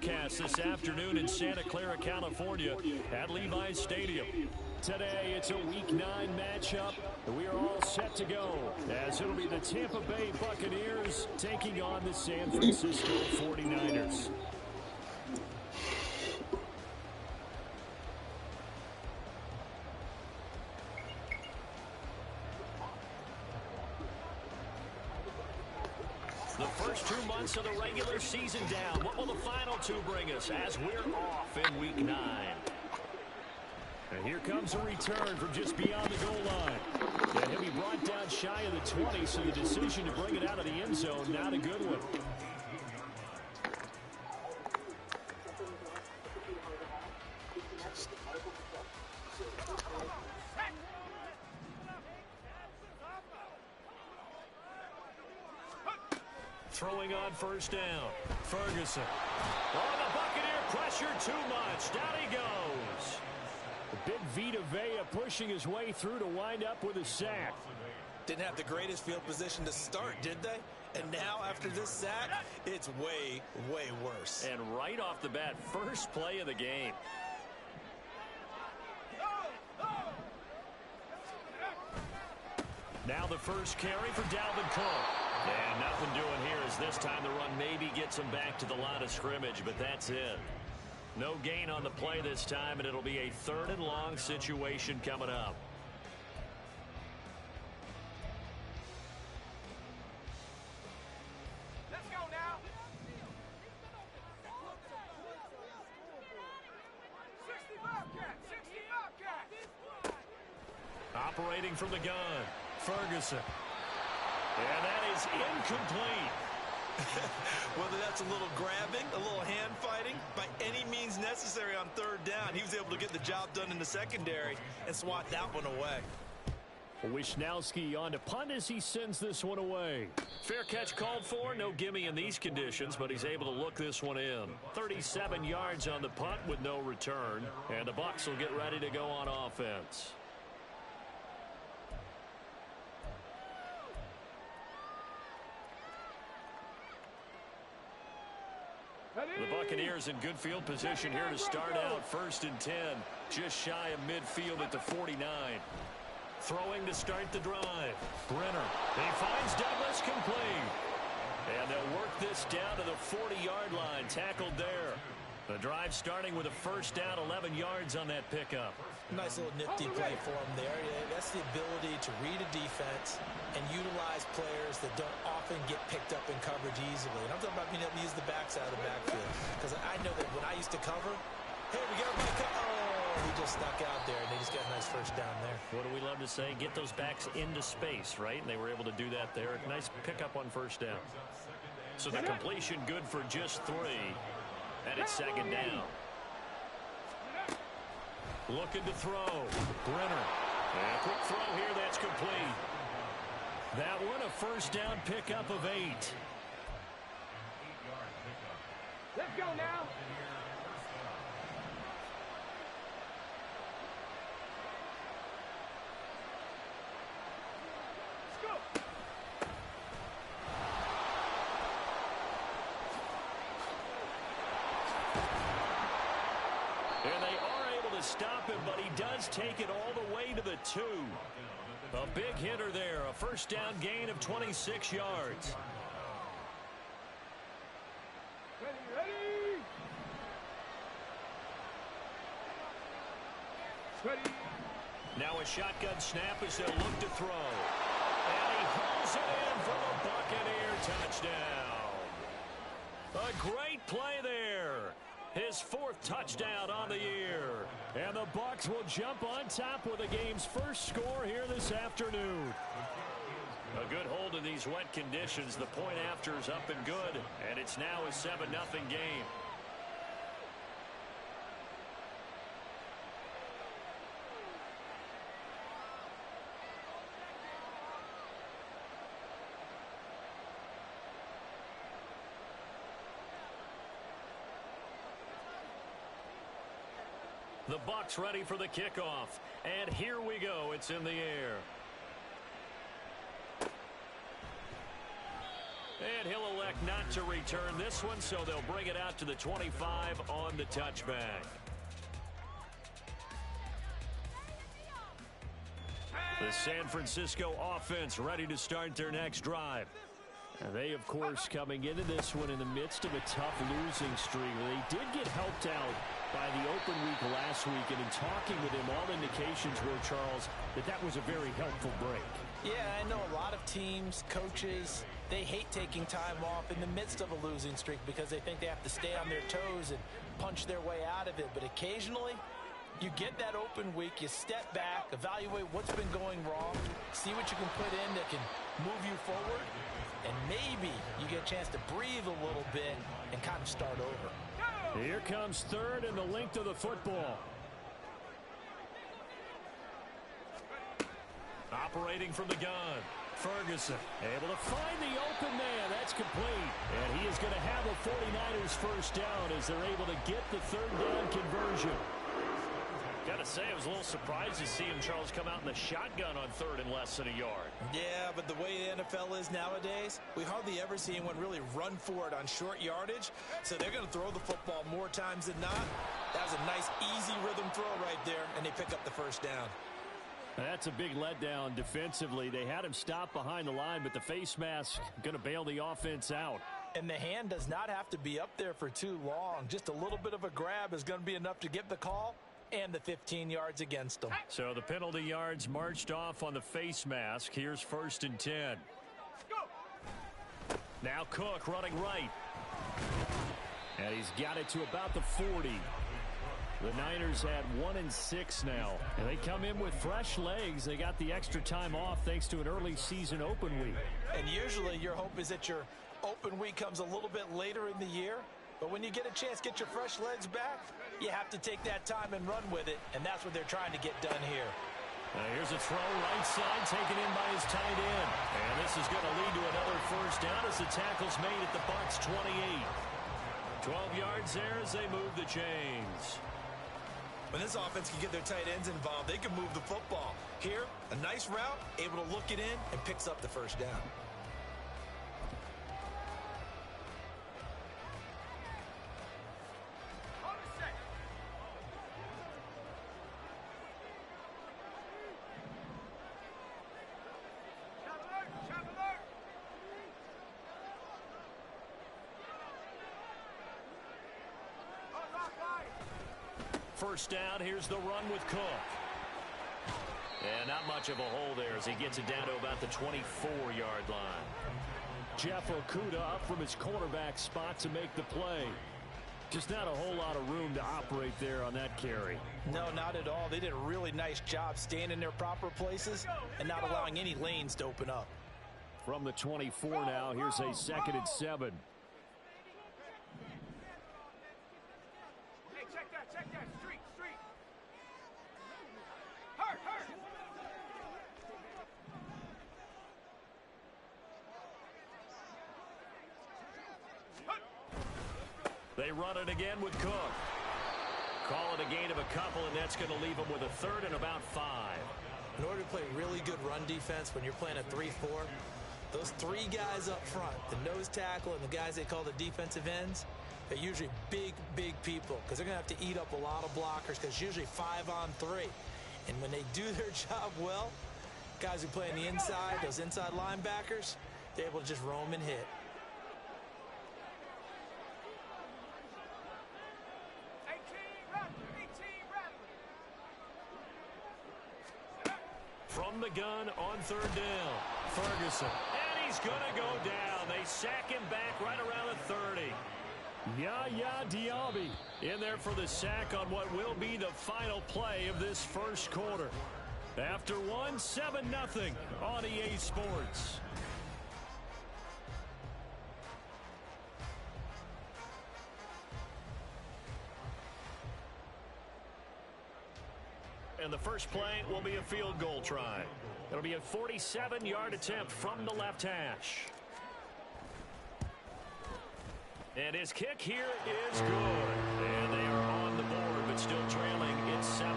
broadcast this afternoon in Santa Clara, California at Levi's Stadium. Today, it's a Week 9 matchup. We are all set to go, as it'll be the Tampa Bay Buccaneers taking on the San Francisco 49ers. The first 2 months of the regular season down. What will the final 2 bring us as we're off in Week 9? And here comes a return from just beyond the goal line. And he'll be brought down shy of the 20, so the decision to bring it out of the end zone, not a good one. Throwing on first down. Ferguson. Oh, the Buccaneer pressure too much. Down he goes. The big Vita Vea pushing his way through to wind up with a sack. Didn't have the greatest field position to start, did they? And now after this sack, it's way, way worse. And right off the bat, first play of the game. Now the first carry for Dalvin Cook. And nothing doing here as this time the run maybe gets him back to the line of scrimmage, but that's it. No gain on the play this time, and it'll be a 3rd and long situation coming up. Let's go now. 60 Bobcat, 60 Bobcat. Operating from the gun, Ferguson. And that is incomplete. Whether that's a little grabbing, a little hand fighting, by any means necessary on 3rd down, he was able to get the job done in the secondary and swat that one away. Wisnowski on to punt as he sends this one away. Fair catch called for. No gimme in these conditions, but he's able to look this one in. 37 yards on the punt with no return. And the Bucs will get ready to go on offense. The Buccaneers in good field position here to start out. 1st and 10. Just shy of midfield at the 49. Throwing to start the drive. Brenner. He finds Douglas complete. And they'll work this down to the 40-yard line. Tackled there. The drive starting with a first down, 11 yards on that pickup. Nice little nifty play for him there. That's the ability to read a defense and utilize players that don't often get picked up in coverage easily. And I'm talking about being able to use the backs out of the backfield. Because I know that when I used to cover, hey, we got everybody oh, he just stuck out there, and they just got a nice first down there. What do we love to say? Get those backs into space, right? And they were able to do that there. Nice pickup on first down. So the completion good for just 3. And it's 2nd down. Looking to throw. Brenner. And a quick throw here. That's complete. That one a first down pickup of 8. Let's go now. Let's go. And they are able to stop him, but he does take it all the way to the 2. A big hitter there. A first down gain of 26 yards. Ready. Now a shotgun snap as they'll look to throw. And he hauls it in for the Buccaneer touchdown. A great play there. His 4th touchdown on the year. And the Bucs will jump on top with the game's first score here this afternoon. A good hold in these wet conditions. The point after is up and good. And it's now a 7-0 game. The Bucs ready for the kickoff. And here we go. It's in the air. And he'll elect not to return this one, so they'll bring it out to the 25 on the touchback. The San Francisco offense ready to start their next drive. And they, of course, coming into this one in the midst of a tough losing streak. They did get helped out by the open week last week, and in talking with him, all indications were, Charles, that was a very helpful break. Yeah, I know a lot of teams, coaches, they hate taking time off in the midst of a losing streak because they think they have to stay on their toes and punch their way out of it. But occasionally, you get that open week, you step back, evaluate what's been going wrong, see what you can put in that can move you forward, and maybe you get a chance to breathe a little bit and kind of start over. Here comes third and the length of the football. Operating from the gun. Ferguson able to find the open man. That's complete. And he is going to have a 49ers first down as they're able to get the third down conversion. Got to say, I was a little surprised to see him, Charles, come out in the shotgun on third and less than a yard. Yeah, but the way the NFL is nowadays, we hardly ever see anyone really run for it on short yardage. So they're going to throw the football more times than not. That was a nice, easy rhythm throw right there, and they pick up the first down. That's a big letdown defensively. They had him stop behind the line, but the face mask going to bail the offense out. And the hand does not have to be up there for too long. Just a little bit of a grab is going to be enough to get the call and the 15 yards against them. So the penalty yards marched off on the face mask. Here's 1st and 10. Now Cook running right. And he's got it to about the 40. The Niners had 1 and 6 now. And they come in with fresh legs. They got the extra time off thanks to an early season open week. And usually your hope is that your open week comes a little bit later in the year. But when you get a chance to get your fresh legs back, you have to take that time and run with it. And that's what they're trying to get done here. Here's a throw right side taken in by his tight end. And this is going to lead to another first down as the tackle's made at the Bucs 28. 12 yards there as they move the chains. When this offense can get their tight ends involved, they can move the football. Here, a nice route, able to look it in, and picks up the first down. First down, here's the run with Cook. And not much of a hole there as he gets it down to about the 24-yard line. Jeff Okudah up from his cornerback spot to make the play. Just not a whole lot of room to operate there on that carry. No, not at all. They did a really nice job staying in their proper places and not allowing any lanes to open up. From the 24 now, here's a 2nd and 7. Hey, check that. Street. Hurt. They run it again with Cook. Call it a gain of a couple, and that's going to leave them with a 3rd and about 5. In order to play really good run defense when you're playing a 3-4, those 3 guys up front, the nose tackle and the guys they call the defensive ends, they're usually big people because they're going to have to eat up a lot of blockers because it's usually 5 on 3. And when they do their job well, guys who play on the inside, those inside linebackers, they're able to just roam and hit. From the gun on 3rd down. Ferguson. And he's going to go down. They sack him back right around the 30. Yaya Diaby in there for the sack on what will be the final play of this first quarter. After 7-0 on EA Sports. And the first play will be a field goal try. It'll be a 47-yard attempt from the left hash. And his kick here is good. And they are on the board, but still trailing. It's 7-3.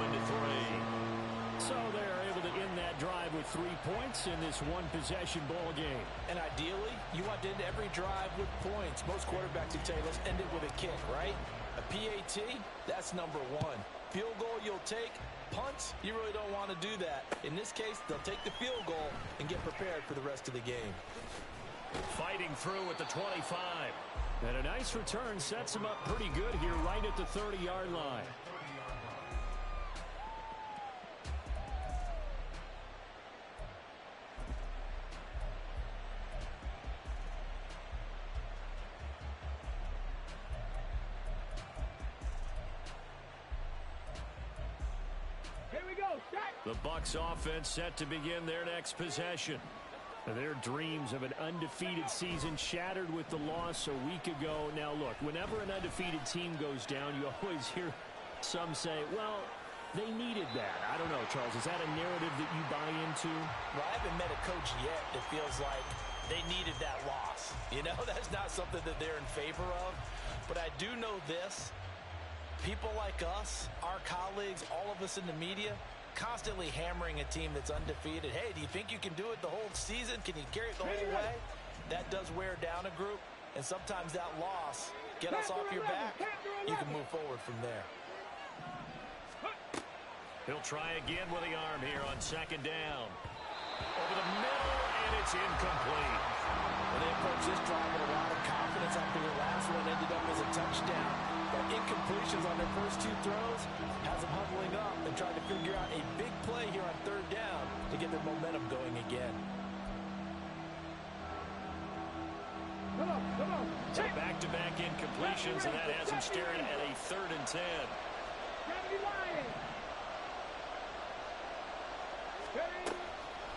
So they're able to end that drive with 3 points. points in this one-possession ball game. And ideally, you want to end every drive with points. Most quarterbacks would tell you, let's end it with a kick, right? A PAT, that's number one. Field goal you'll take. Punts, you really don't want to do that. In this case, they'll take the field goal and get prepared for the rest of the game. Fighting through at the 25. And a nice return sets him up pretty good here right at the 30-yard line. The Bucs offense set to begin their next possession. Their dreams of an undefeated season shattered with the loss a week ago. Now, look, whenever an undefeated team goes down, you always hear some say, well, they needed that. I don't know, Charles. Is that a narrative that you buy into? Well, I haven't met a coach yet that feels like they needed that loss. You know, that's not something that they're in favor of. But I do know this. People like us, our colleagues, all of us in the media, constantly hammering a team that's undefeated. Hey, do you think you can do it the whole season? Can you carry it the whole way? That does wear down a group, and sometimes that loss, get us off your back, you can move forward from there. He'll try again with the arm here on second down. Over the middle, and it's incomplete. Well, they approach this drive with a lot of confidence after their last one ended up as a touchdown. But incompletions on their first two throws has them huddling up and trying to figure out a big play here on third down to get their momentum going again. Come on. So back-to-back incompletions, and that has them staring at a 3rd and 10.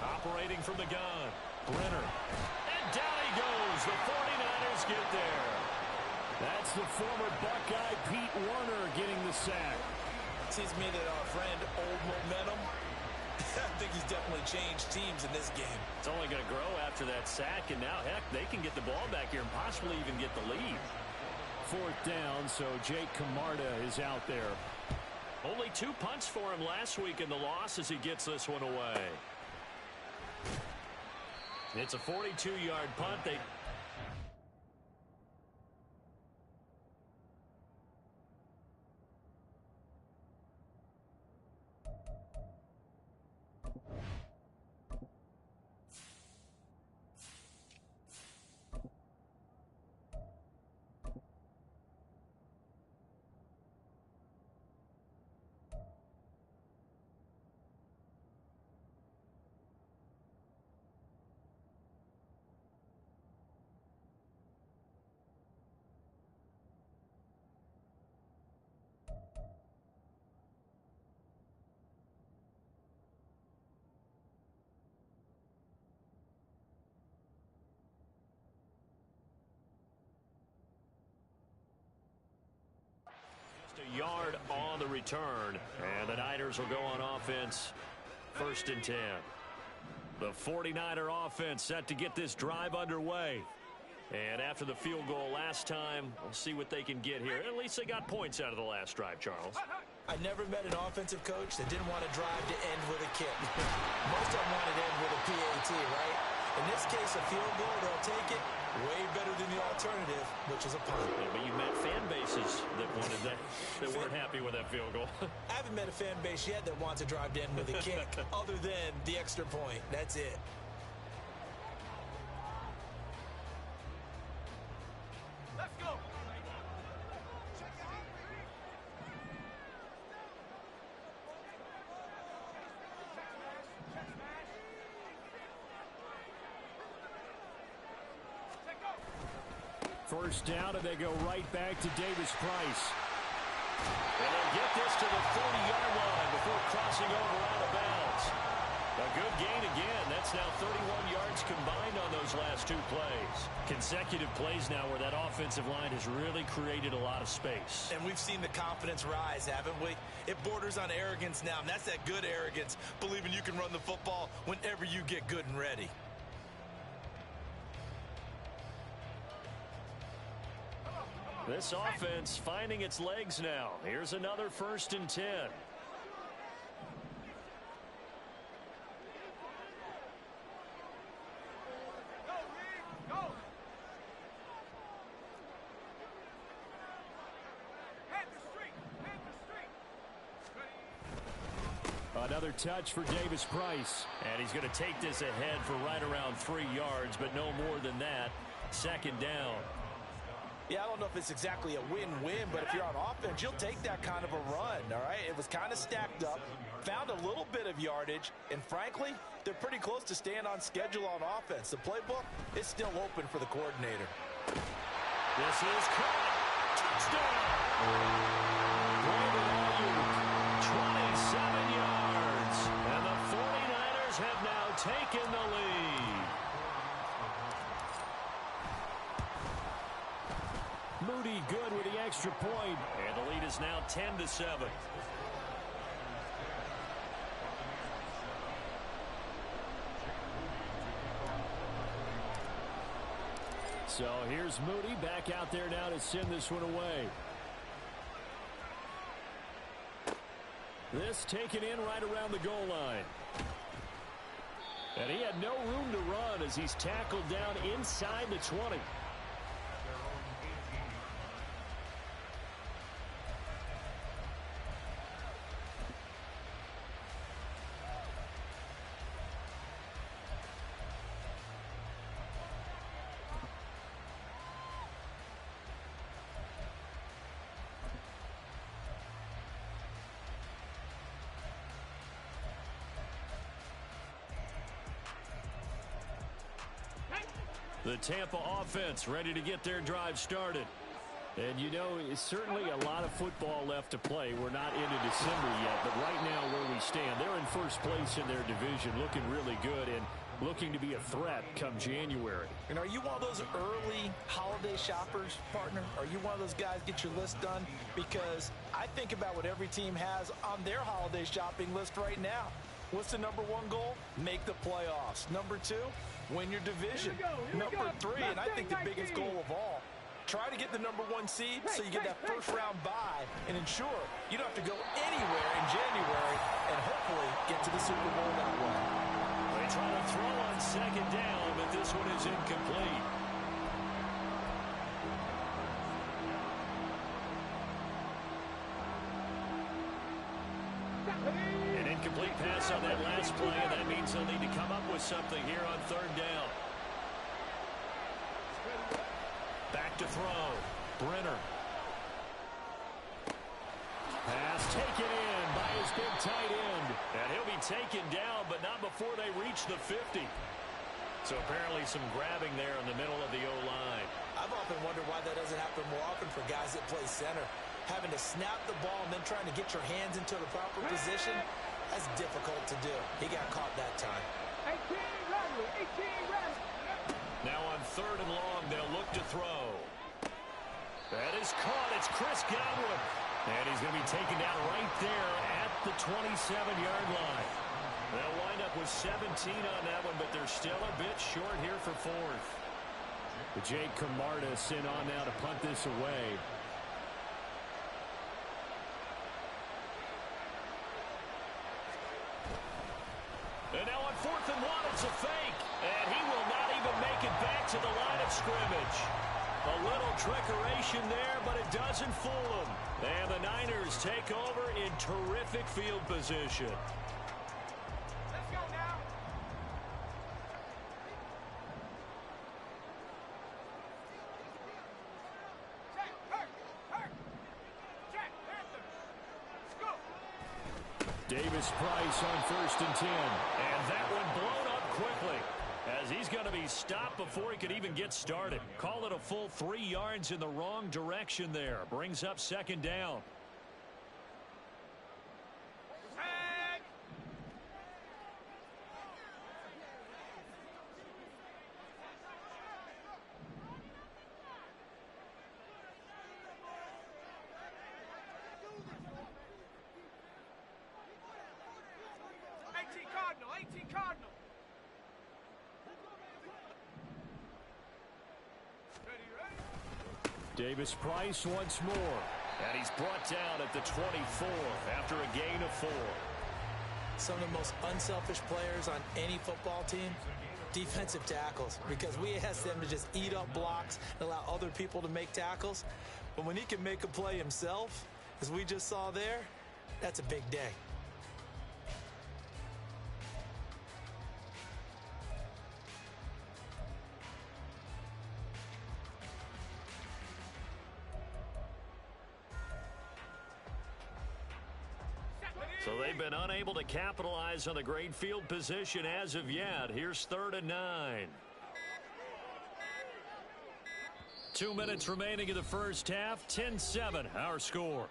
Operating from the gun, Brenner. And down he goes. The 49ers get there. That's the former Buckeye Pete Werner getting the sack. Seems to me that our friend, Old Momentum, I think he's definitely changed teams in this game. It's only going to grow after that sack, and now, heck, they can get the ball back here and possibly even get the lead. 4th down, so Jake Camarda is out there. Only 2 punts for him last week in the loss as he gets this one away. It's a 42-yard punt. A yard on the return, and the Niners will go on offense 1st and 10. The 49er offense set to get this drive underway. And after the field goal last time, we'll see what they can get here. At least they got points out of the last drive, Charles. I never met an offensive coach that didn't want to drive to end with a kick. Most of them wanted to end with a PAT, right? In this case, a field goal, they'll take it. Way better than the alternative, which is a punt. Yeah, but you met fan bases that wanted that weren't happy with that field goal. I haven't met a fan base yet that wants to drive to end with a kick other than the extra point. That's it. Let's go. First down, and they go right back to Davis Price. And they'll get this to the 40-yard line before crossing over out of bounds. A good gain again. That's now 31 yards combined on those last 2 plays. Consecutive plays now where that offensive line has really created a lot of space. And we've seen the confidence rise, haven't we? It borders on arrogance now, and that's that good arrogance, believing you can run the football whenever you get good and ready. This offense finding its legs now. Here's another 1st and 10. another touch for Davis Price. And he's going to take this ahead for right around 3 yards, but no more than that. Second down. Yeah, I don't know if it's exactly a win-win, but if you're on offense, you'll take that kind of a run, all right? It was kind of stacked up, found a little bit of yardage, and frankly, they're pretty close to staying on schedule on offense. The playbook is still open for the coordinator. This is caught. Touchdown! Brandon Ayuk, 27 yards. And the 49ers have now taken the lead. Moody good with the extra point. And the lead is now 10-7. So here's Moody back out there now to send this one away. This taken in right around the goal line. And he had no room to run as he's tackled down inside the 20. The Tampa offense ready to get their drive started. And, you know, it's certainly a lot of football left to play. We're not into December yet, but right now where we stand, they're in first place in their division, looking really good and looking to be a threat come January. And are you one of those early holiday shoppers, partner? Are you one of those guys get your list done? Because I think about what every team has on their holiday shopping list right now. What's the number one goal? Make the playoffs. Number two, win your division. Number three, and I think the biggest goal of all, try to get the number one seed so you get that first round bye and ensure you don't have to go anywhere in January and hopefully get to the Super Bowl that way. They try to throw on second down, but this one is incomplete. An incomplete pass on that last play, and that means they'll need to come up with something here on third down. Back to throw. Brenner. Pass taken in by his big tight end. And he'll be taken down, but not before they reach the 50. So apparently some grabbing there in the middle of the O-line. I've often wondered why that doesn't happen more often for guys that play center. Having to snap the ball and then trying to get your hands into the proper position, that's difficult to do. He got caught that time. 18 ready. Now on third and long, they'll look to throw. That is caught. It's Chris Godwin. And he's going to be taken down right there at the 27-yard line. They'll wind up with 17 on that one, but they're still a bit short here for fourth. Jake Camarda sent on now to punt this away. And now on 4th and 1, it's a fake. And he will not even make it back to the line of scrimmage. A little trickeration there, but it doesn't fool him. And the Niners take over in terrific field position. Let's go now. Check, hurt. Check, Panther. Let's go. Davis Price on 1st and 10. And that one blown up quickly, as he's going to be stopped before he could even get started. Call it a full 3 yards in the wrong direction there. Brings up second down. Tag. Cardinal. Davis Price once more. And he's brought down at the 24 after a gain of 4. Some of the most unselfish players on any football team, defensive tackles, because we ask them to just eat up blocks and allow other people to make tackles. But when he can make a play himself, as we just saw there, that's a big day. So they've been unable to capitalize on the great field position as of yet. Here's 3rd and 9. 2 minutes remaining in the first half. 10-7 our score.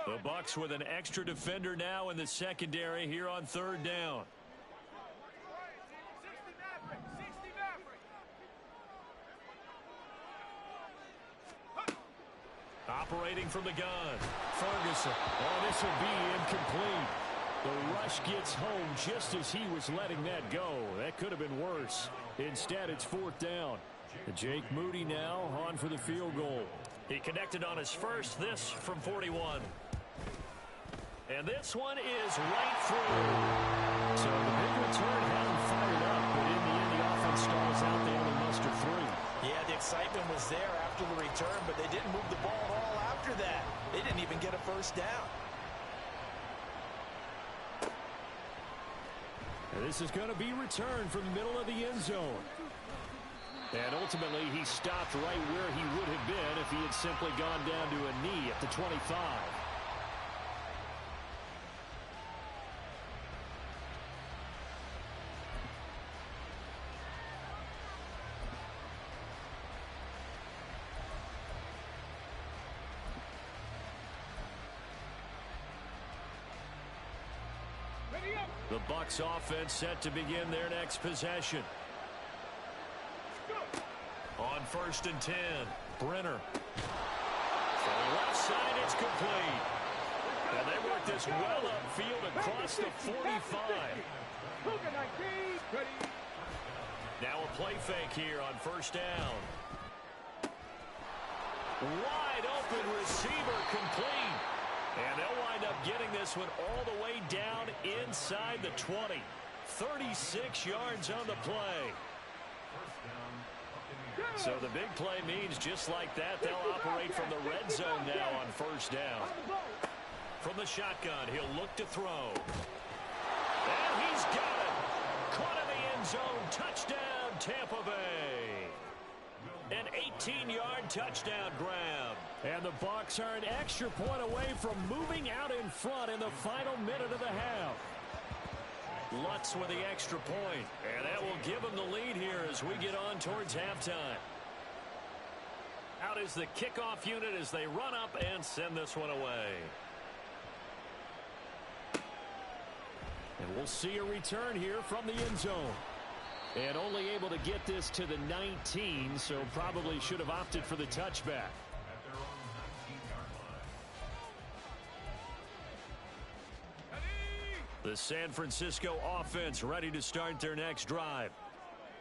The Bucs with an extra defender now in the secondary here on 3rd down. 60 Maverick. 60 Maverick. Operating from the gun. Ferguson. Oh, this will be incomplete. The rush gets home just as he was letting that go. That could have been worse. Instead, it's 4th down. Jake Moody now on for the field goal. He connected on his first, this from 41. And this one is right through. So the big return had him fired up, but in the end, the offense stalls out. They only muster 3. Yeah, the excitement was there after the return, but they didn't move the ball at all after that. They didn't even get a first down. And this is going to be returned from the middle of the end zone. And ultimately, he stopped right where he would have been if he had simply gone down to a knee at the 25. The Bucs offense set to begin their next possession. On 1st and 10, Brenner. From the left side, it's complete. And they work this well upfield across the 45. Now a play fake here on 1st down. Wide open receiver complete. And they'll wind up getting this one all the way down inside the 20. 36 yards on the play. So the big play means just like that, they'll operate from the red zone now on 1st down. From the shotgun, he'll look to throw. And he's got it. Caught in the end zone. Touchdown, Tampa Bay. An 18-yard touchdown grab. And the Bucs are an extra point away from moving out in front in the final minute of the half. Lutz with the extra point. And that will give them the lead here as we get on towards halftime. Out is the kickoff unit as they run up and send this one away. And we'll see a return here from the end zone. And only able to get this to the 19, so probably should have opted for the touchback. The San Francisco offense ready to start their next drive.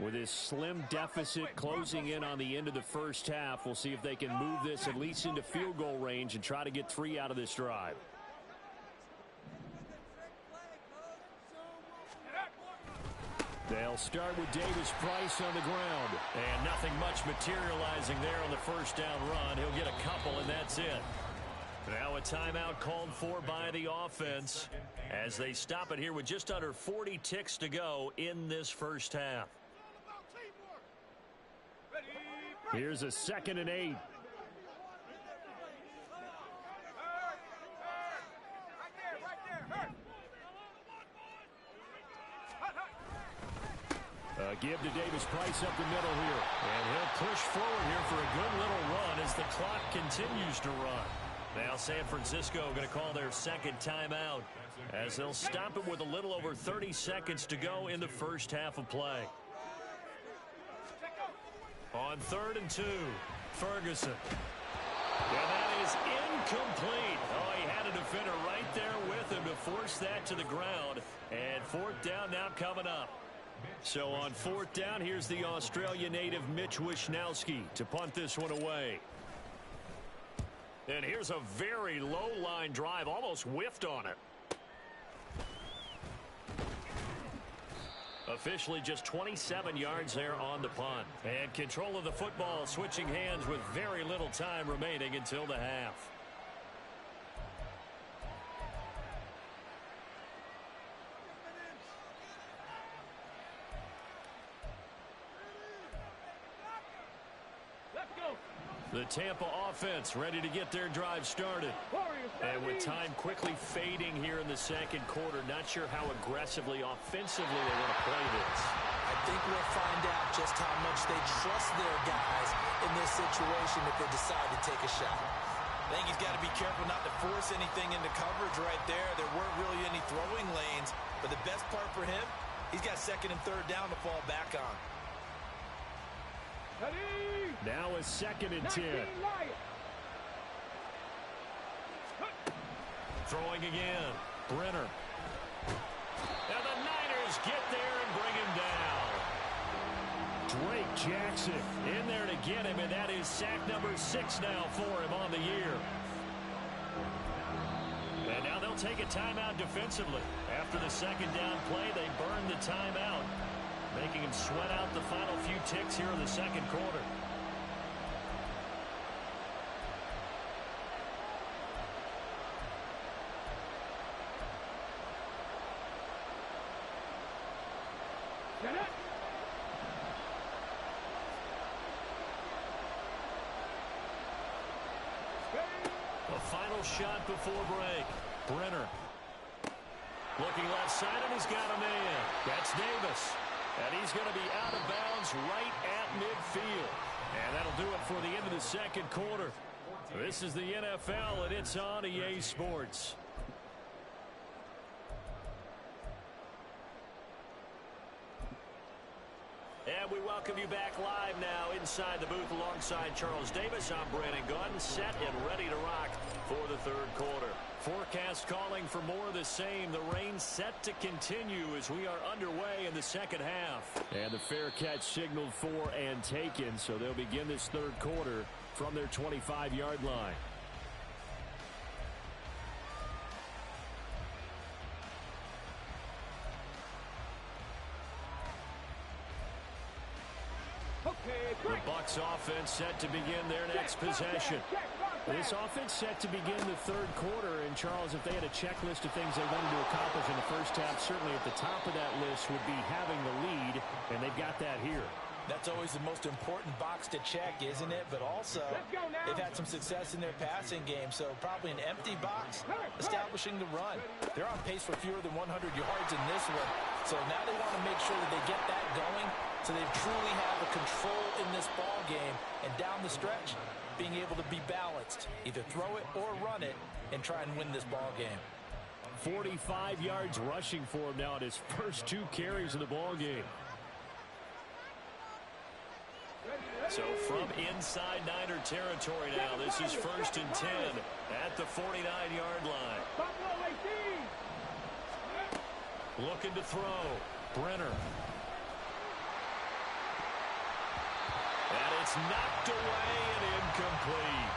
With this slim deficit closing in on the end of the first half, we'll see if they can move this at least into field goal range and try to get 3 out of this drive. They'll start with Davis Price on the ground. And nothing much materializing there on the first down run. He'll get a couple, and that's it. Now a timeout called for by the offense as they stop it here with just under 40 ticks to go in this first half. Here's a 2nd and 8. Give to Davis Price up the middle here. And he'll push forward here for a good little run as the clock continues to run. Now San Francisco going to call their 2nd timeout as they'll stop it with a little over 30 seconds to go in the first half of play. On 3rd and 2, Ferguson. And that is incomplete. Oh, he had a defender right there with him to force that to the ground. And 4th down now coming up. So on 4th down, here's the Australia native Mitch Wishnowsky to punt this one away. And here's a very low line drive, almost whiffed on it. Officially just 27 yards there on the punt. And control of the football switching hands with very little time remaining until the half. The Tampa offense ready to get their drive started. And with time quickly fading here in the second quarter, not sure how aggressively, offensively they want to play this. I think we'll find out just how much they trust their guys in this situation if they decide to take a shot. I think he's got to be careful not to force anything into coverage right there. There weren't really any throwing lanes, but the best part for him, he's got second and third down to fall back on. Now a 2nd and 10. Throwing again. Brenner. Now the Niners get there and bring him down. Drake Jackson in there to get him, and that is sack number 6 now for him on the year. And now they'll take a timeout defensively. After the second down play, they burn the timeout, making him sweat out the final few ticks here in the second quarter. A final shot before break. Brenner. Looking left side, and he's got a man. That's Davis. And he's going to be out of bounds right at midfield. And that'll do it for the end of the second quarter. This is the NFL, and it's on EA Sports. And we welcome you back live now inside the booth alongside Charles Davis. I'm Brandon Gunn, set and ready to rock for the third quarter. Forecast calling for more of the same. The rain set to continue as we are underway in the second half. And the fair catch signaled for and taken, so they'll begin this third quarter from their 25-yard line. The Bucs offense set to begin their next possession. This offense set to begin the third quarter, and Charles, if they had a checklist of things they wanted to accomplish in the first half, certainly at the top of that list would be having the lead, and they've got that here. That's always the most important box to check, isn't it? But also, they've had some success in their passing game, so probably an empty box, establishing the run. They're on pace for fewer than 100 yards in this one, so now they want to make sure that they get that going, so they truly have the control in this ball game, and down the stretch, being able to be balanced, either throw it or run it, and try and win this ball game. 45 yards rushing for him now at his first 2 carries of the ball game. So from inside Niner territory now, this is 1st and 10 at the 49-yard line. Looking to throw. Brenner. And it's knocked away and incomplete.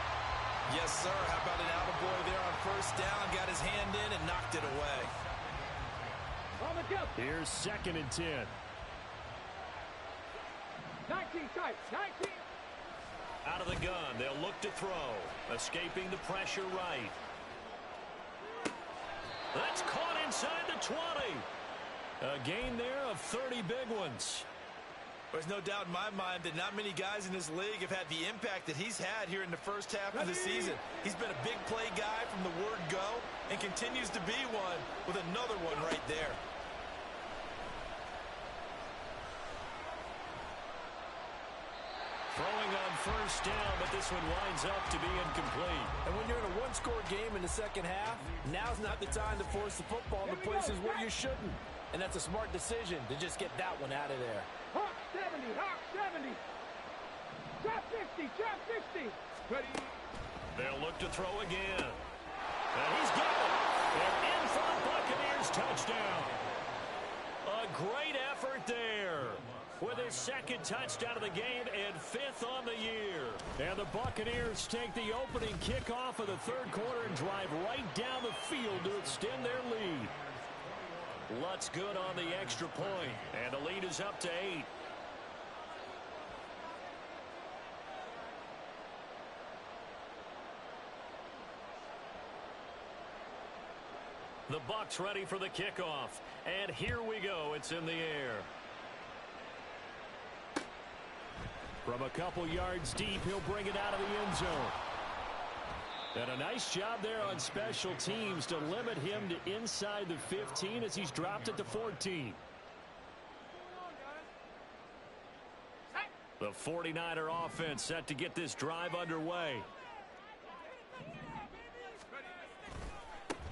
Yes, sir. How about an attaboy there on first down? Got his hand in and knocked it away. Here's 2nd and 10. 19 tight, 19. Out of the gun, they'll look to throw. Escaping the pressure right. That's caught inside the 20. A gain there of 30 big ones. There's no doubt in my mind that not many guys in this league have had the impact that he's had here in the first half of the season. He's been a big play guy from the word go and continues to be one with another one right there. Throwing on first down, but this one winds up to be incomplete. And when you're in a one-score game in the second half, now's not the time to force the football into places where you shouldn't. And that's a smart decision to just get that one out of there. Hawk 70, Hawk 70. Drop 50, drop 60. Ready. They'll look to throw again. And he's got it. And in for the Buccaneers touchdown. A great effort there. With his 2nd touchdown of the game and 5th on the year. And the Buccaneers take the opening kickoff of the third quarter and drive right down the field to extend their lead. Lutz good on the extra point, and the lead is up to 8. The Bucs ready for the kickoff, and here we go. It's in the air. From a couple yards deep, he'll bring it out of the end zone. And a nice job there on special teams to limit him to inside the 15 as he's dropped it to 14. The 49er offense set to get this drive underway.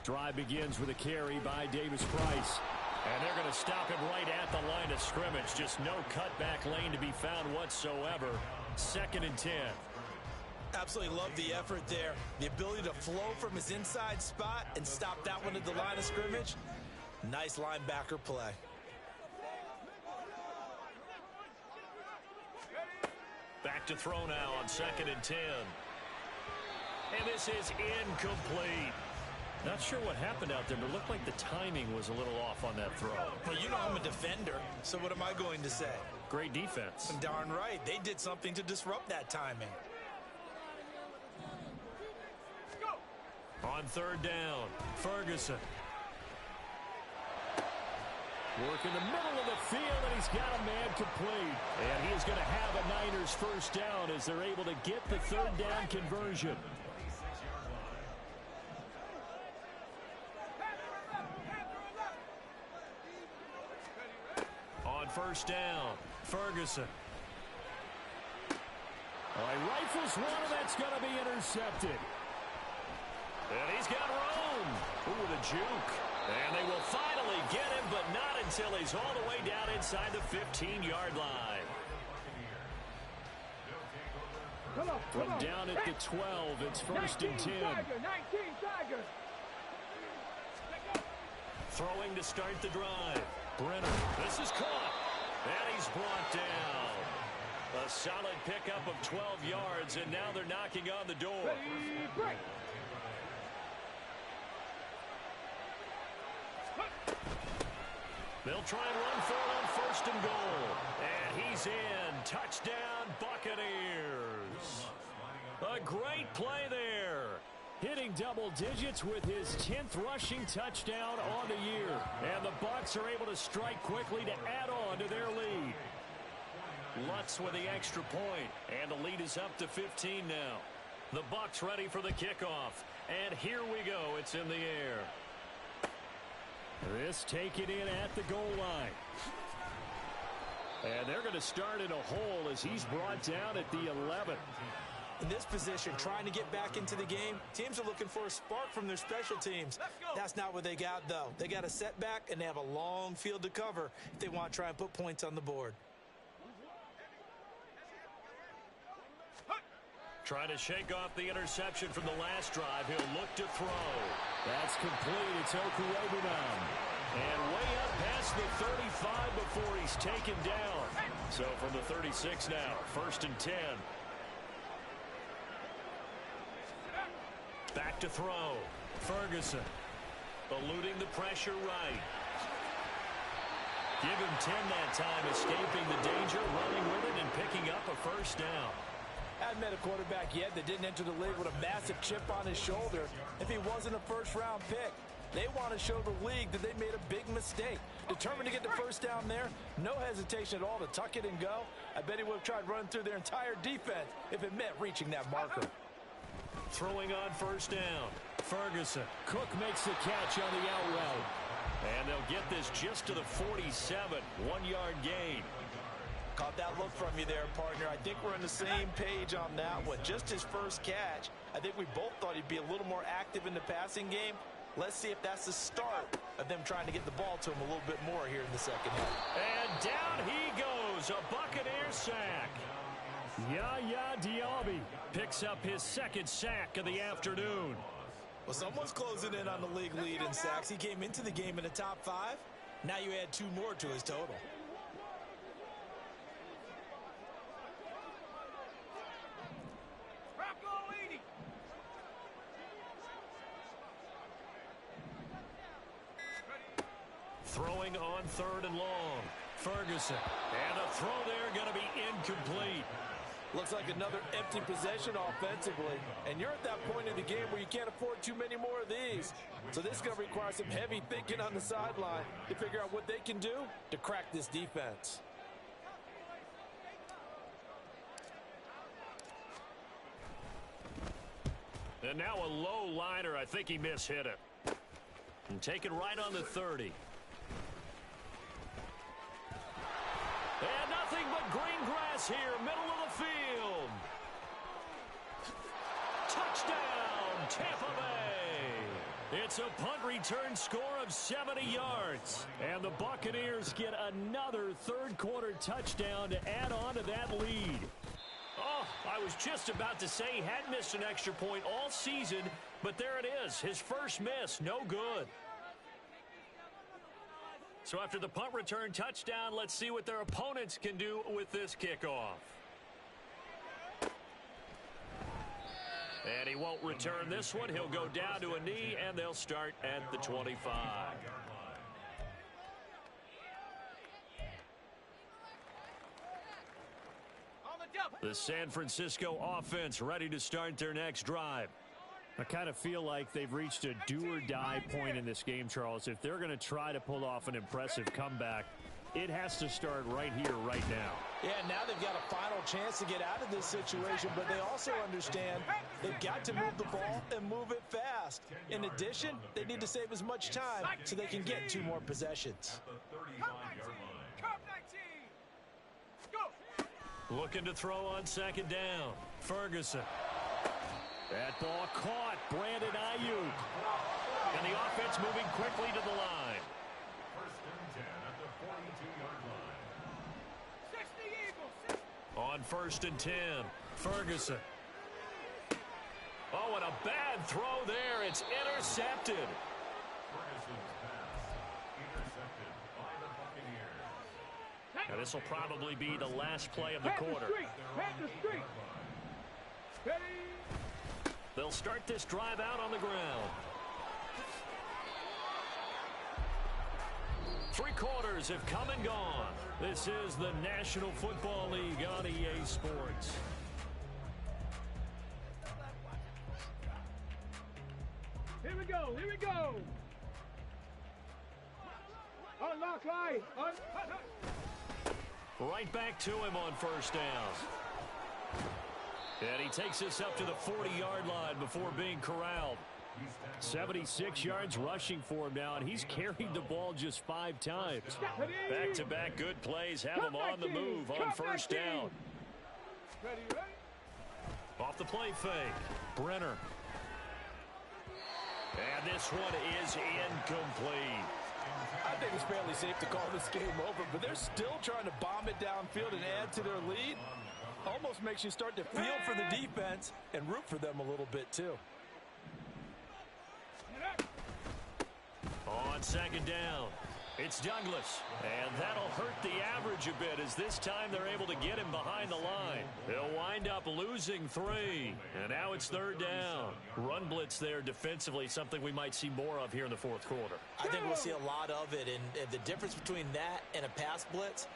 Drive begins with a carry by Davis Price. And they're going to stop him right at the line of scrimmage. Just no cutback lane to be found whatsoever. 2nd and 10. Absolutely love the effort there. The ability to flow from his inside spot and stop that one at the line of scrimmage. Nice linebacker play. Back to throw now on 2nd and 10. And this is incomplete. Not sure what happened out there, but it looked like the timing was a little off on that throw. Well, you know I'm a defender, so what am I going to say? Great defense. Darn right. They did something to disrupt that timing. On 3rd down, Ferguson. Work in the middle of the field, and he's got a man complete. And he is going to have a Niners first down as they're able to get the 3rd down conversion. On 1st down, Ferguson. He rifles one, and that's going to be intercepted. And he's got room. Ooh, the juke. And they will finally get him, but not until he's all the way down inside the 15-yard line. From down at the 12, it's 1st and 10. Throwing to start the drive. Brenner. This is caught. And he's brought down. A solid pickup of 12 yards, and now they're knocking on the door. They'll try and run for it on 1st and goal. And he's in. Touchdown, Buccaneers. A great play there. Hitting double digits with his 10th rushing touchdown on the year. And the Bucs are able to strike quickly to add on to their lead. Lutz with the extra point. And the lead is up to 15 now. The Bucs ready for the kickoff. And here we go. It's in the air. This taken in at the goal line. And they're going to start in a hole as he's brought down at the 11. In this position, trying to get back into the game, teams are looking for a spark from their special teams. That's not what they got, though. They got a setback, and they have a long field to cover if they want to try and put points on the board. Trying to shake off the interception from the last drive. He'll look to throw. That's complete. It's Okurebunan. And way up past the 35 before he's taken down. So from the 36 now, 1st and 10. Back to throw. Ferguson. Eluding the pressure right. Give him 10 that time, escaping the danger, running with it, and picking up a 1st down. Hadn't met a quarterback yet that didn't enter the league with a massive chip on his shoulder if he wasn't a 1st-round pick. They want to show the league that they made a big mistake. Determined to get the 1st down there, no hesitation at all to tuck it and go. I bet he would have tried running through their entire defense if it meant reaching that marker. Throwing on 1st down. Ferguson. Cook makes the catch on the out route. And they'll get this just to the 47. 1-yard gain. Caught that look from you there, partner. I think we're on the same page on that one. Just his 1st catch. I think we both thought he'd be a little more active in the passing game. Let's see if that's the start of them trying to get the ball to him a little bit more here in the 2nd half. And down he goes. A Buccaneer sack. Yaya Diaby picks up his 2nd sack of the afternoon. Well, someone's closing in on the league lead in sacks. He came into the game in the top 5. Now you add 2 more to his total. Throwing on 3rd and long. Ferguson. And a throw there going to be incomplete. Looks like another empty possession offensively. And you're at that point in the game where you can't afford too many more of these. So this is going to require some heavy thinking on the sideline to figure out what they can do to crack this defense. And now a low liner. I think he mishit it. And taken right on the 30. And nothing but green grass here, middle of the field. Touchdown, Tampa Bay. It's a punt return score of 70 yards. And the Buccaneers get another third-quarter touchdown to add on to that lead. Oh, I was just about to say he had missed an extra point all season, but there it is, his first miss, no good. So after the punt return touchdown, let's see what their opponents can do with this kickoff. And he won't return this one. He'll go down to a knee, and they'll start at the 25. The San Francisco offense ready to start their next drive. I kind of feel like they've reached a do-or-die point in this game, Charles. If they're going to try to pull off an impressive comeback, it has to start right here, right now. Yeah, now they've got a final chance to get out of this situation, but they also understand they've got to move the ball and move it fast. In addition, they need to save as much time so they can get 2 more possessions. Looking to throw on second down. Ferguson. That ball caught. Brandon Ayuk. And the offense moving quickly to the line. First and 10 at the 42-yard line. On first and 10, Ferguson. Oh, and a bad throw there. It's intercepted. Ferguson's pass intercepted by the Buccaneers. Now, this will probably be the last play of the quarter. They'll start this drive out on the ground. 3 quarters have come and gone. This is the National Football League on EA Sports. Here we go, here we go. Unlock line. Right back to him on first down. And he takes this up to the 40-yard line before being corralled. 76 yards rushing for him now, and he's carried the ball just 5 times. Back-to-back good plays have him on the move on first down. Off the play fake. Brenner. And this one is incomplete. I think it's fairly safe to call this game over, but they're still trying to bomb it downfield and add to their lead. Almost makes you start to feel for the defense and root for them a little bit, too. On second down, it's Douglas. And that'll hurt the average a bit as this time they're able to get him behind the line. They'll wind up losing 3. And now it's third down. Run blitz there defensively, something we might see more of here in the fourth quarter. I think we'll see a lot of it. And the difference between that and a pass blitz,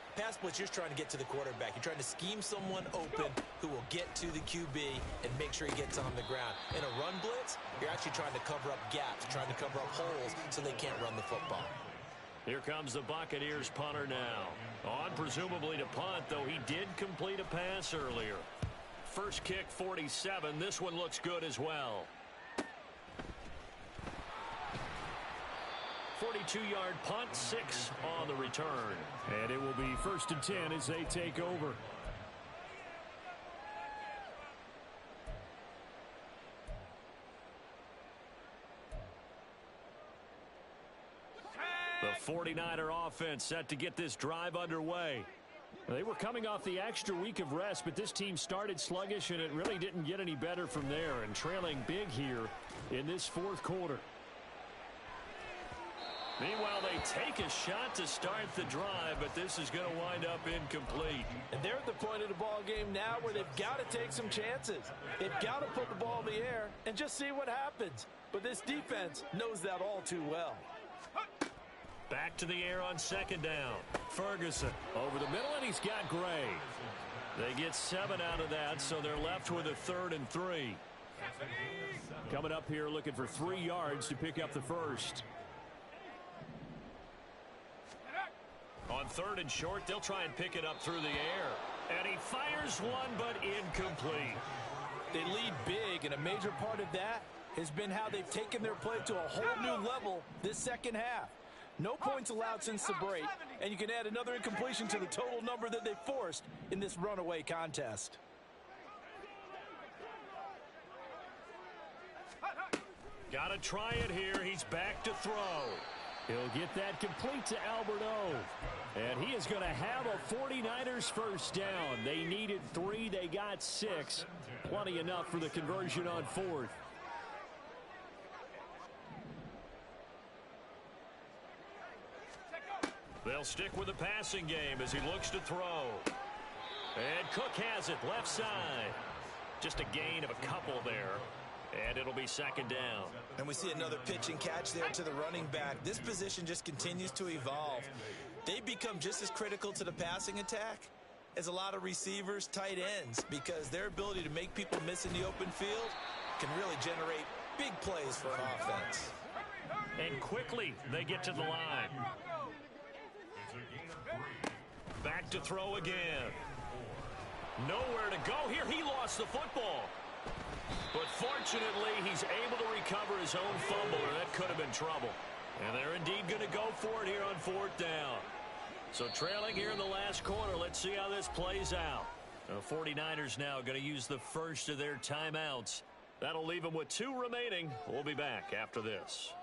you're trying to get to the quarterback. You're trying to scheme someone open who will get to the QB and make sure he gets on the ground. In a run blitz, you're actually trying to cover up gaps, trying to cover up holes so they can't run the football. Here comes the Buccaneers punter now. On presumably to punt, though he did complete a pass earlier. First kick, 47. This one looks good as well. 42-yard punt, 6 on the return. And it will be first and 10 as they take over. The 49er offense set to get this drive underway. They were coming off the extra week of rest, but this team started sluggish, and it really didn't get any better from there, and trailing big here in this fourth quarter. Meanwhile, they take a shot to start the drive, but this is going to wind up incomplete. And they're at the point of the ball game now where they've got to take some chances. They've got to put the ball in the air and just see what happens. But this defense knows that all too well. Back to the air on second down. Ferguson over the middle, and he's got Gray. They get 7 out of that, so they're left with a 3rd and 3. Coming up here looking for 3 yards to pick up the first. On 3rd and short, they'll try and pick it up through the air. And he fires one, but incomplete. They lead big, and a major part of that has been how they've taken their play to a whole new level this second half. No points allowed since the break, and you can add another incompletion to the total number that they forced in this runaway contest. Got to try it here. He's back to throw. He'll get that complete to Alberto. And he is going to have a 49ers first down. They needed 3. They got 6. Plenty enough for the conversion on 4th. They'll stick with the passing game as he looks to throw. And Cook has it left side. Just a gain of a couple there. And it'll be second down. And we see another pitch and catch there to the running back. This position just continues to evolve. They've become just as critical to the passing attack as a lot of receivers, tight ends, because their ability to make people miss in the open field can really generate big plays for an offense. And quickly they get to the line. Back to throw again. Nowhere to go here. He lost the football. But fortunately, he's able to recover his own fumble, or that could have been trouble. And they're indeed going to go for it here on 4th down. So trailing here in the last quarter, let's see how this plays out. The 49ers now going to use the first of their timeouts. That'll leave them with 2 remaining. We'll be back after this.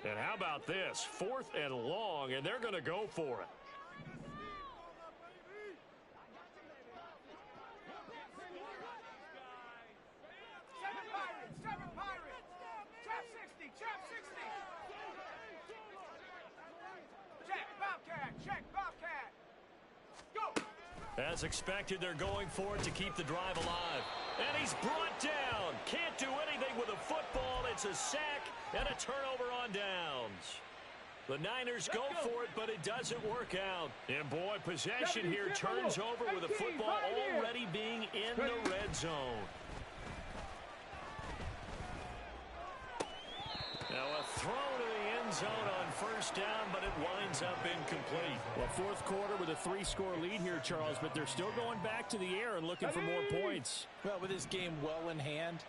And how about this? 4th and long, and they're going to go for it. Seven Pirates. Trap 60. Check, Bobcat. Go. As expected, they're going for it to keep the drive alive. And he's brought down. Can't do anything with a football. It's a sack and a turnover on downs. The Niners go for it, but it doesn't work out. And boy, possession here turns over with the football already being in the red zone. Now a throw to the end zone on first down, but it winds up incomplete. Well, 4th quarter with a 3-score lead here, Charles, but they're still going back to the air and looking for more points. Well, with this game well in hand,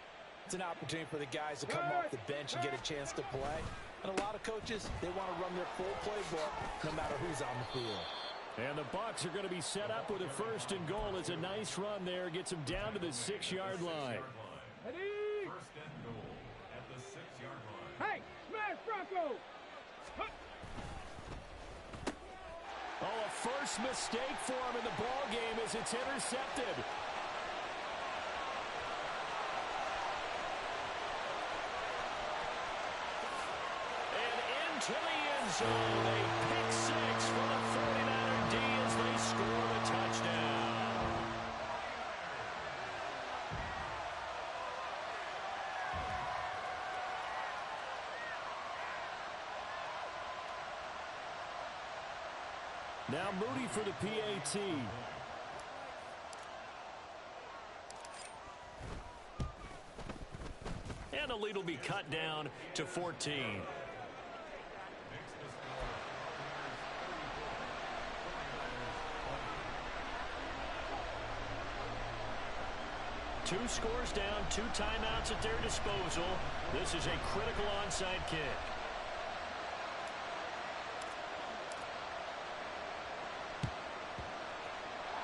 it's an opportunity for the guys to come off the bench and get a chance to play. And a lot of coaches, they want to run their full playbook no matter who's on the field. And the Bucs are going to be set up with a 1st and goal. It's a nice run there. Gets them down to the 6-yard line. Ready? 1st and goal at the 6-yard line. Hey, smash Bronco. Oh, a first mistake for him in the ball game as it's intercepted. To the end zone, a pick 6 for the 49er D as they score the touchdown. Now Moody for the PAT. And the lead will be cut down to 14. 2 scores down, 2 timeouts at their disposal. This is a critical onside kick.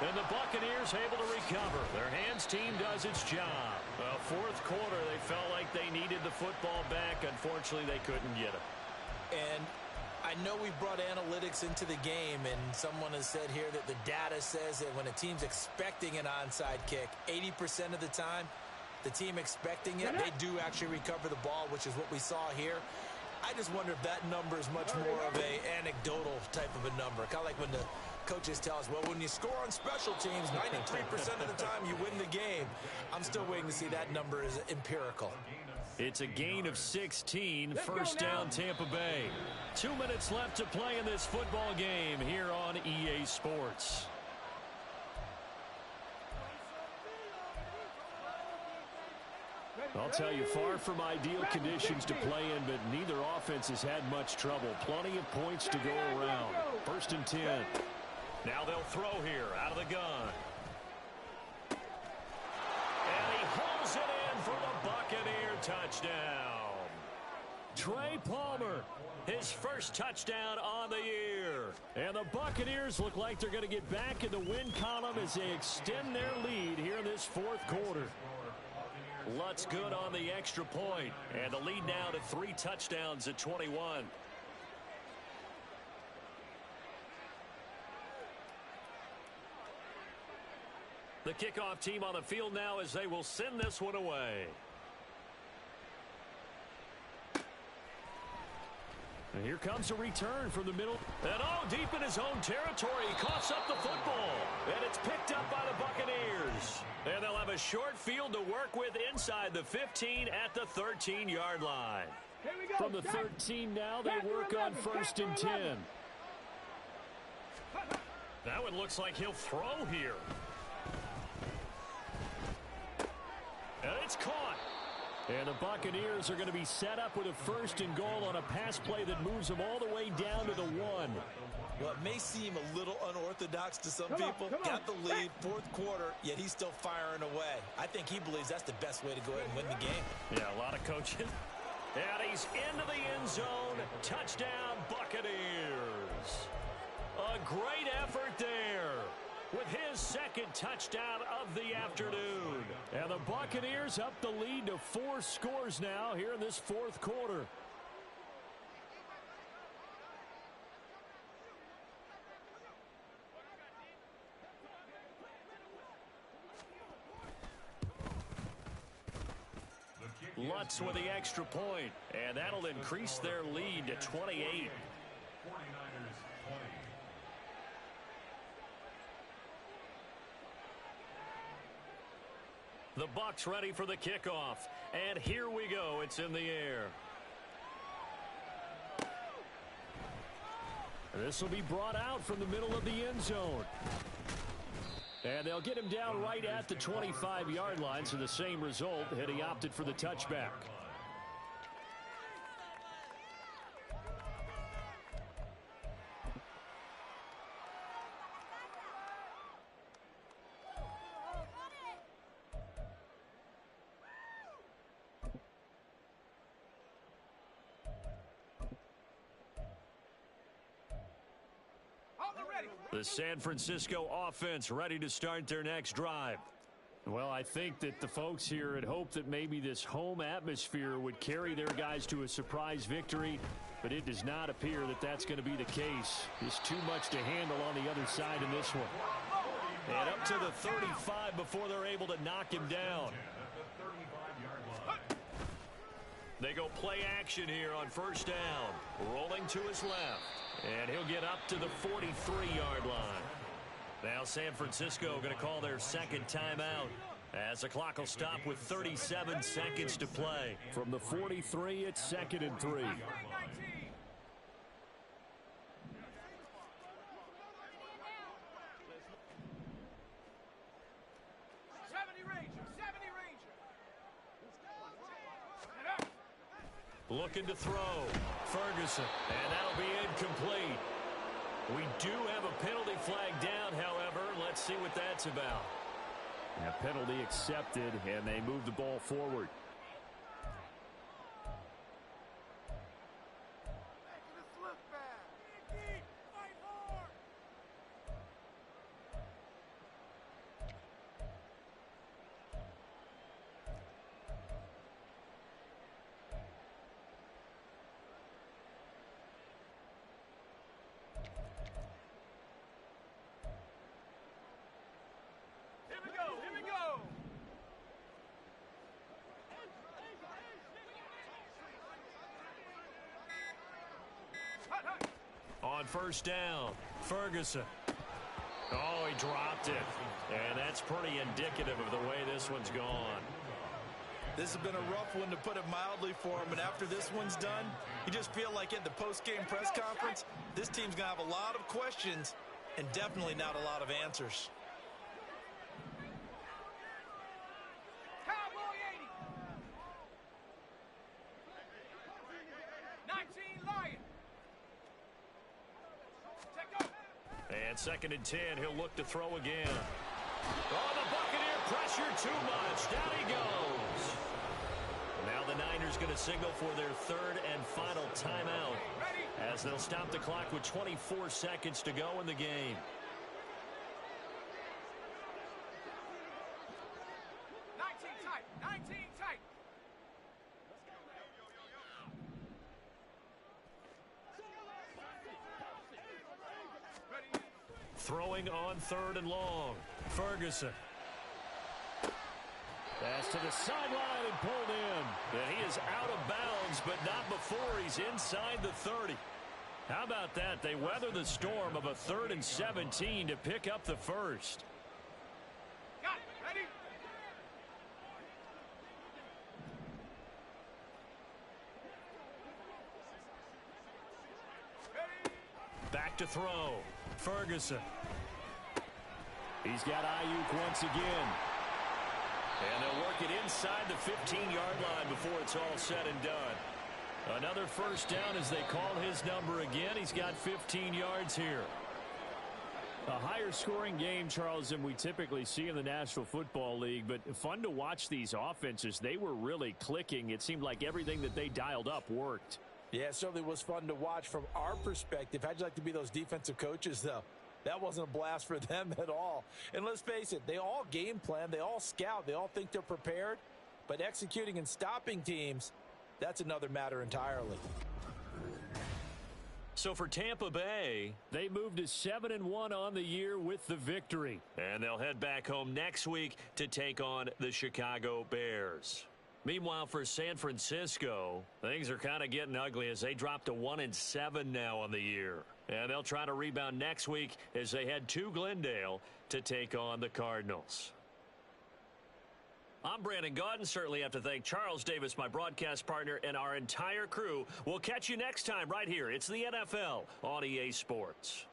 And the Buccaneers able to recover. Their hands team does its job. Well, 4th quarter, they felt like they needed the football back. Unfortunately, they couldn't get it. And I know we brought analytics into the game, and someone has said here that the data says that when a team's expecting an onside kick, 80% of the time, the team expecting it, they do actually recover the ball, which is what we saw here. I just wonder if that number is much more of a anecdotal type of a number. Kind of like when the coaches tell us, well, when you score on special teams, 93% of the time you win the game. I'm still waiting to see that number is empirical. It's a gain of 16, first down Tampa Bay. 2 minutes left to play in this football game here on EA Sports. Ready? I'll tell you, far from ideal conditions to play in, but neither offense has had much trouble. Plenty of points to go around. 1st and 10. Now they'll throw here out of the gun. And he hauls it in for the Buccaneer touchdown. Trey Palmer, his first touchdown on the year. And the Buccaneers look like they're going to get back in the win column as they extend their lead here in this 4th quarter. Lutz good on the extra point. And the lead now to 3 touchdowns at 21. The kickoff team on the field now as they will send this one away. And here comes a return from the middle. And deep in his own territory, he coughs up the football. And it's picked up by the Buccaneers. And they'll have a short field to work with inside the 15 at the 13-yard line. Here we go. From the 13 now, they work on 1st and 10. That one looks like he'll throw here. And it's caught. And the Buccaneers are going to be set up with a 1st and goal on a pass play that moves them all the way down to the 1. Well, it may seem a little unorthodox to some people. Got the lead, 4th quarter, yet he's still firing away. I think he believes that's the best way to go ahead and win the game. Yeah, a lot of coaching. And he's into the end zone. Touchdown, Buccaneers. A great effort there with his 2nd touchdown of the afternoon. And the Buccaneers up the lead to 4 scores now here in this 4th quarter. Lutz with the extra point, and that'll increase their lead to 28. The Bucs ready for the kickoff, and here we go. It's in the air. This will be brought out from the middle of the end zone. And they'll get him down right at the 25-yard line, so the same result, and he opted for the touchback. The San Francisco offense ready to start their next drive. Well, I think that the folks here had hoped that maybe this home atmosphere would carry their guys to a surprise victory, but it does not appear that that's going to be the case. There's too much to handle on the other side in this one. And up to the 35 before they're able to knock him down. They go play action here on 1st down. Rolling to his left. And he'll get up to the 43-yard line. Now San Francisco going to call their 2nd timeout as the clock will stop with 37 seconds to play. From the 43, it's 2nd and 3. Looking to throw. Ferguson. And that'll be incomplete. We do have a penalty flag down, however. Let's see what that's about. A penalty accepted, and they move the ball forward. On 1st down, Ferguson. Oh, he dropped it. And that's pretty indicative of the way this one's gone. This has been a rough one, to put it mildly, for him. And after this one's done, you just feel like at the post-game press conference, this team's going to have a lot of questions and definitely not a lot of answers. And 2nd and 10, he'll look to throw again. Oh, the Buccaneer pressure too much. Down he goes. Now the Niners going to signal for their 3rd and final timeout as they'll stop the clock with 24 seconds to go in the game. 19 tight. Throwing on 3rd and long. Ferguson. Pass to the sideline and pulled in. And he is out of bounds, but not before he's inside the 30. How about that? They weather the storm of a 3rd and 17 to pick up the first. Got it. Ready? Back to throw. Ferguson. He's got Ayuk once again. And they'll work it inside the 15-yard line before it's all said and done. Another first down as they call his number again. He's got 15 yards here. A higher scoring game, Charles, than we typically see in the National Football League, but fun to watch these offenses. They were really clicking. It seemed like everything that they dialed up worked. Yeah, it certainly was fun to watch from our perspective. How'd you like to be those defensive coaches, though? That wasn't a blast for them at all. And let's face it, they all game plan, they all scout, they all think they're prepared. But executing and stopping teams, that's another matter entirely. So for Tampa Bay, they moved to 7-1 on the year with the victory. And they'll head back home next week to take on the Chicago Bears. Meanwhile, for San Francisco, things are kind of getting ugly as they drop to 1-7 now on the year. And they'll try to rebound next week as they head to Glendale to take on the Cardinals. I'm Brandon Gaudin. Certainly have to thank Charles Davis, my broadcast partner, and our entire crew. We'll catch you next time right here. It's the NFL on EA Sports.